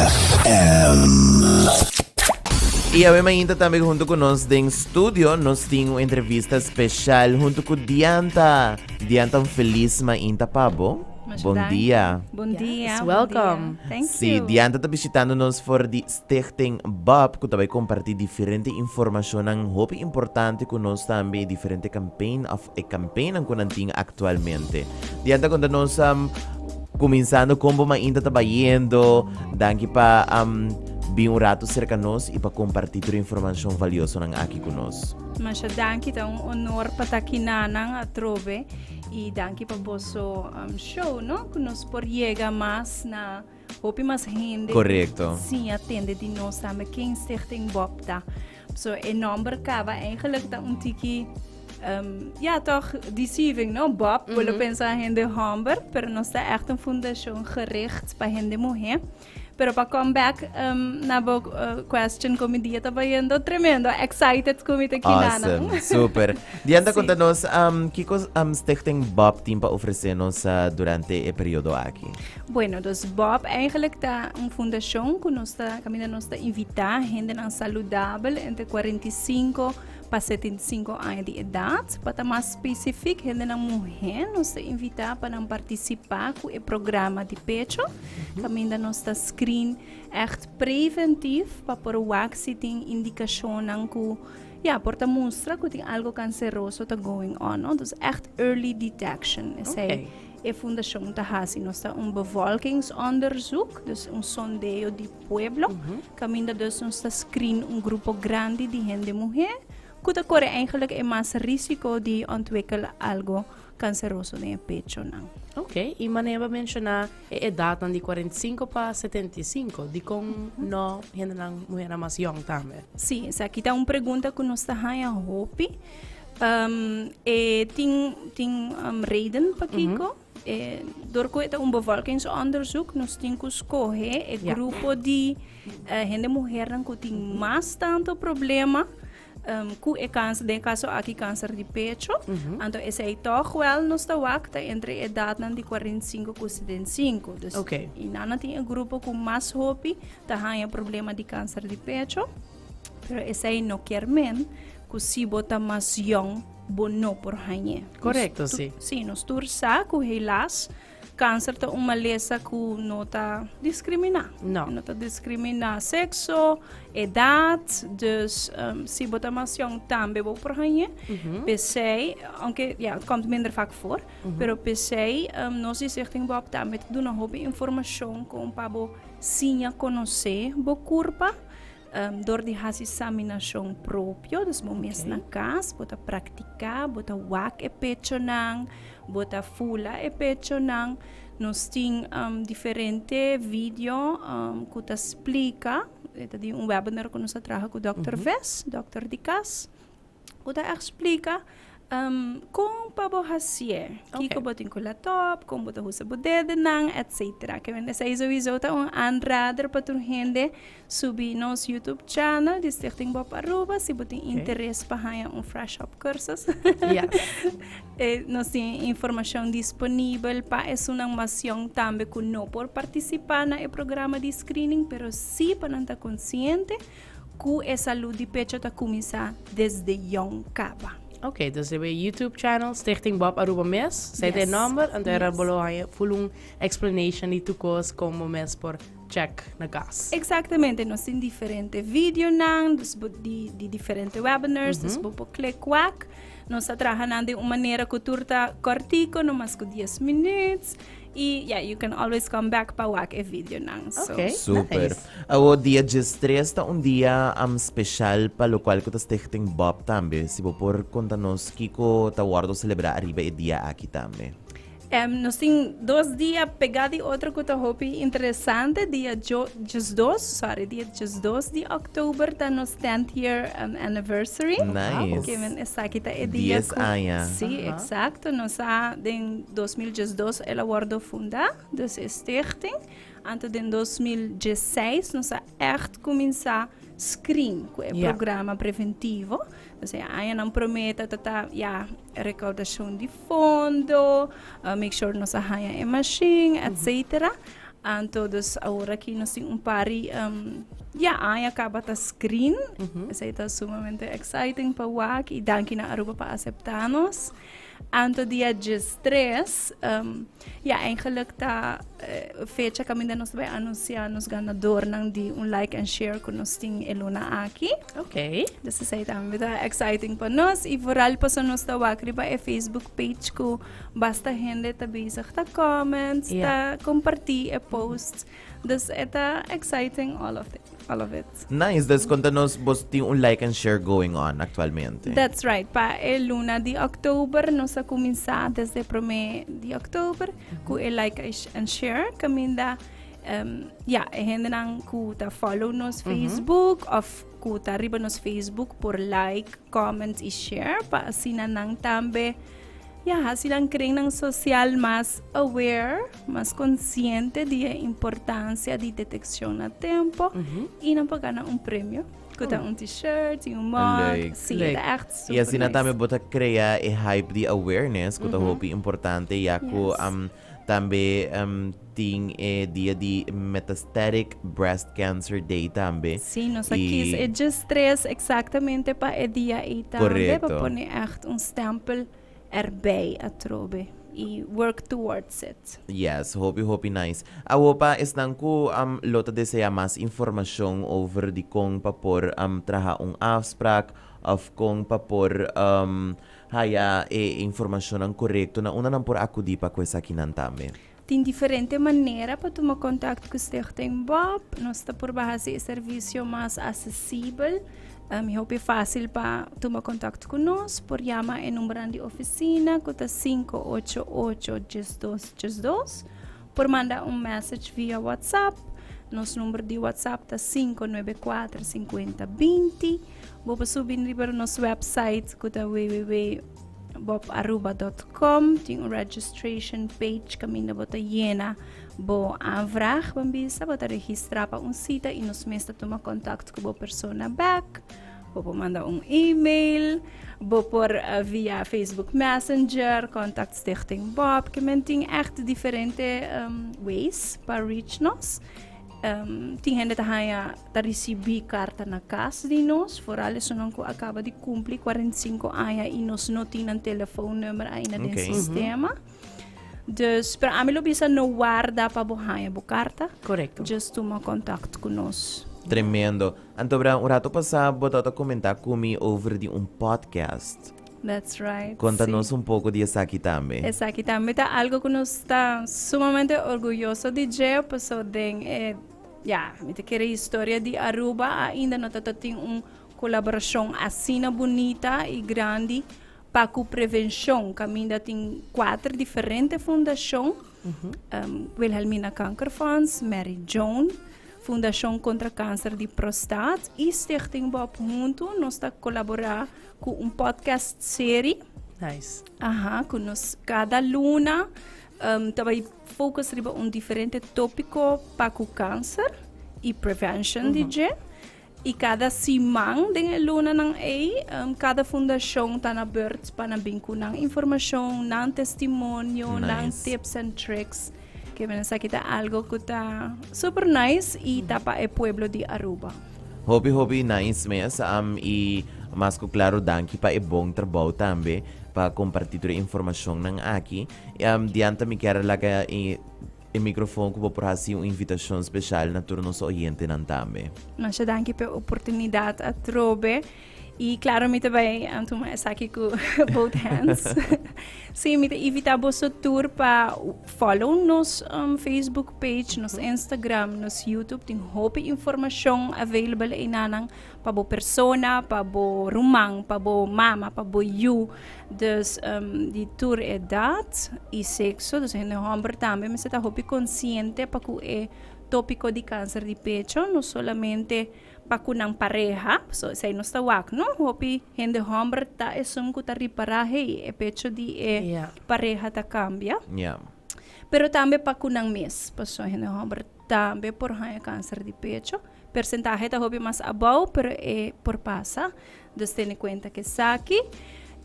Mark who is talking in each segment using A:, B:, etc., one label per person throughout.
A: FM.
B: E a ainda também junto com nós em estúdio, nós temos uma entrevista especial junto com Diantha. Diantha, um feliz mainta pabo. Bom dia.
C: Bom dia.
D: Yes, welcome.
C: Thank
B: Sim,
C: you.
B: Diantha está visitando-nos for the Stichting BOB, que também compartilha diferente informação, muito importante com nós também, diferente campaign que nós temos atualmente. Diantha, conta-nos começando como ainda está indo, daqui para vir rato cerca de nós e para compartilhar informação valiosa aqui conosco.
C: Mas danke, é honor para estar aqui na trove e danke para vosso show, não? Que nós por chegar mais na hope mais gente.
B: Correto.
C: Sim, atende de nós também quem Stichting BOB tá. So é number kava eigenlijk dat tiki ja toch deceiving, no Bob, willen pensar em de Humber, pero nós está echt een fundação gericht para gente mulher. Pero para come back na question como dia tá indo tremendo, excited como tá aqui
B: Awesome, super. Diantha,
C: Sim.
B: conta-nos que Stichting BOB tem para oferecer-nos durante o período aqui.
C: Bueno, dus Bob eigenlijk tá fundação que nós está invitar gente saudável entre 45 para 75 anos de idade, para estar mais específico, gente na mulher, nós está invitar para participar com o programa de pecho, também nós está screen echt preventivo para por o se tem indicação que porta mostra que tem algo canceroso tá going on, no? Dus echt early detection.
D: Okay.
C: A fundação da hasi nós está bevolkingsonderzoek, dus sondeo de pueblo, caminda dus nós está screen grupo grande de gente mulher, que tá corre eigenlijk é mais risco de ontwikkelen algo canceroso no pecho não.
D: Ok, e maneira de mencionar a idade de 45 para 75, de como não gente não mulher mais young também.
C: Sim, essa aqui tá uma pergunta que nós está a hope. Tem reden para Kiko. Door een bevolkingsonderzoek, nós temos que escolher o grupo de gente mulher que tem mais tanto problema com o câncer, de caso aqui câncer de pecho. Então, esse é toch wel nós está entre a idade de 45 e 75. Dus,
D: Okay.
C: E não tem um grupo com mais hope, tá problema de câncer de pecho. Pero esse aí não quer men, que se bota mais young, bono por hanhe.
D: Correcto, sim.
C: Sim, nós tursa que helaas câncer tá uma lesa que não tá discriminar.
D: Não.
C: Não tá discriminar sexo, idade, dus se bota mais young também vou por hanhe. PC, aunque komt minder vaak voor, pero PC nós Stichting BOB também doen een hoop informação com para sinha conhecer bo curpa. Door die examinação próprio, dus momentos na casa, bota praticar, bota wak e pecho nang, bota fula e pecho nang. Nós tem diferente vídeo que te explica, tem webinar que nós traga com o Dr. Ves, Dr. Dicas, que te explica como para você, que botin com a top, como botar usa bodede nang, etc. Que vem essa sowieso tá aanrader para tu gente subir nos YouTube channel de Stichting BOB Aruba, se botin interesse para fresh up cursos. Nós tem informação disponível para essa informação também que não por participar no programa de screening, pero sim para não estar consciente que a saúde de pecho está começar desde young caba.
D: Ok, dus we hebben YouTube channel Stichting BOB Aruba Mes. Zij de nummer en daar hebben we explanation die toekomst komen mes por check na gas.
C: Exactamente, nós temos diferentes vídeos, de diferentes webinars, dus você clica quack. Nós trabalhamos de uma maneira que turta cortico, no mais que 10 minutos. E you can always come back para o vídeo nang. So.
D: Okay,
B: Super.
D: nice.
B: O dia 13 tá dia especial para o qual que o Stichting BOB também. Se você por conta-nos que o tá guardo celebrar arriba o dia aqui também.
C: Nós temos 2 dias pegados e outro que eu acho interessante, dia 2 de outubro, tá no 10th year anniversary.
B: Nice.
C: Que essa aqui tá o dia
B: 10 anos.
C: Sim, exato. Nós em 2012 ela guardou funda desse Stichting. Antes de 2016 nós echt começar screen, que é programa preventivo. Então, aí não promete recaudação de fundo, make sure nós arranha a machine, etc. Todos agora aqui nós temos pari acaba tá screen. Isso aí tá sumamente exciting para o e danke na Aruba para aceitar-nos. Anto dia 3, eigenlijk tá fecha que ainda nós vai anunciar nos ganador de like and share que nós tem eluna aqui.
D: Ok.
C: Dus isso aí também tá exciting para nós e vooral para nós tá wakriba Facebook page que basta gente tá bezig tá comments, tá compartilhar posts. Dus é tá exciting all of it.
B: Nice. Das conta-nos, vos tem like and share going on actualmente.
C: That's right. Pa luna de October, nós a começar desde o 1 de October, com o like and share, caminda, gente nang ku ta follow nos Facebook, of ku ta riba nos Facebook por like, comment e share, pa asina nang tambe, silang kring ng social mas aware, mas consciente da importância de detecção a tempo e não pagar prêmio. Kuta t-shirt, mug, echt super
B: E assim
C: nice.
B: também bota criar hype de awareness, kuta hopi importante, yaku também ting dia de metastatic breast cancer day também.
C: Sim, nós aqui é just 3 exatamente para o dia e também para pôr echt stempel erbij atrobe e work towards it.
B: Yes, hopi nice. Awopa isnang ko lota deseja mas information over di kong papor traha afspraak of kong papor information ang correcto na una nang por ako di pa kwesa kinantame.
C: Tem diferente maneira para tomar contato com o Stichting BOB. Nós está por base de serviço mais acessível. É fácil para tomar contato conosco por chamar em número de oficina que está 588-1212, por mandar message via WhatsApp. Nosso número de WhatsApp está 594-5020. Vou subir para o nosso website que está www.bobaruba.com. Tem registration page que ainda bota llena. Bo aanvraag bambisa, bota registrar para sita e nos mesta tomar contato com a pessoa back. Bo manda e-mail, bo por via Facebook Messenger, contact Stichting BOB, que men tem echt diferente ways para reach nos. Tem gente que tá receber carta na casa de nós, vooral isso não acaba de cumprir 45 anos e nós não tem um telefone ainda no sistema. Dus para mim bisa no guarda para bohaya carta.
D: Correcto.
C: Just toma contato conosco.
B: Tremendo. Antobra, un rato passado, botata comentar comigo over de podcast.
C: That's right.
B: Conta-nos pouco de essa aqui também.
C: Essa aqui também tá algo que nós está sumamente orgulhoso de dizer, pessoal me te quer história de Aruba ainda não tem colaboração assim bonita e grande para a prevenção, que ainda tem 4 diferentes fundações. Wilhelmina Kankerfonds, Mary Joan, Fundação contra Câncer de Prostate e Stichting BOB junto. Nós está colaborar com podcast série.
D: Nice.
C: Com nós cada luna também focus riba diferente tópico para o câncer e prevention de e cada semana den luna nang cada fundação está na beurt para binku nang informação, nang testemunho, nang tips and tricks que mensa kita algo que tá super nice e tapa e pueblo de Aruba.
B: Hopi nice mes e mas ko claro danke pa bom trabalho também para compartilhar informação nang aqui. Diantha me quer laga e microfone ko por assim uma invitação especial na turno sa oyente nan também.
C: Nós danke pela oportunidade a trobe. E claro, me também essa aqui com both hands. Sim, me invita a tour para follow nos Facebook page, nos Instagram, nos YouTube. Tem hope informação available em nanang para bo persona, para bo rumang, para bo mama, para bo you. Dus die tour é dat e sexo. Dus em novembro também, mas está hope consciente para que é tópico de câncer de pecho, não solamente para kunang pareja, so say no stawak, no? Hopi hindi hombre ta esum ko ta riparahe, e pecho di pareja ta cambia.
B: Yeah.
C: Pero también para kunang mes, so hindi hombre también por haya cáncer de pecho. Percentaje ta hopi mas above, pero por pasa. Dus ten cuenta que saki.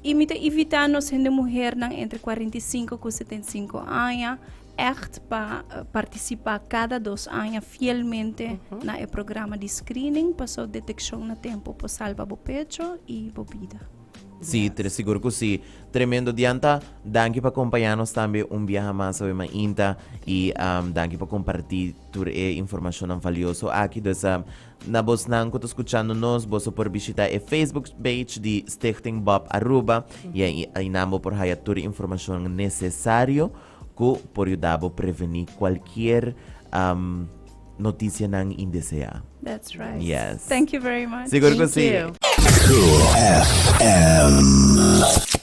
C: E me evitamos hindi mujer nang entre 45 e 75 anos, echt para participar cada 2 anos fielmente na programa de screening para sua detecção na tempo para salvar o pecho e a vida.
B: Sim, seguro que sim. Tremendo, Diantha. Danke por acompanhar-nos também viaje mais sobre a INTA e danke por compartilhar tua informação valiosa aqui. Então, na vos não que escutando-nos, você pode visitar a Facebook page de Stichting BOB Aruba e aí namo por haya tua informação necessária que pode ajudar a prevenir qualquer notícia não indeseada.
C: That's right.
B: Yes.
C: Thank you very much.
B: Seguro que
D: Thank
B: sim.
D: you.
A: Cool FM.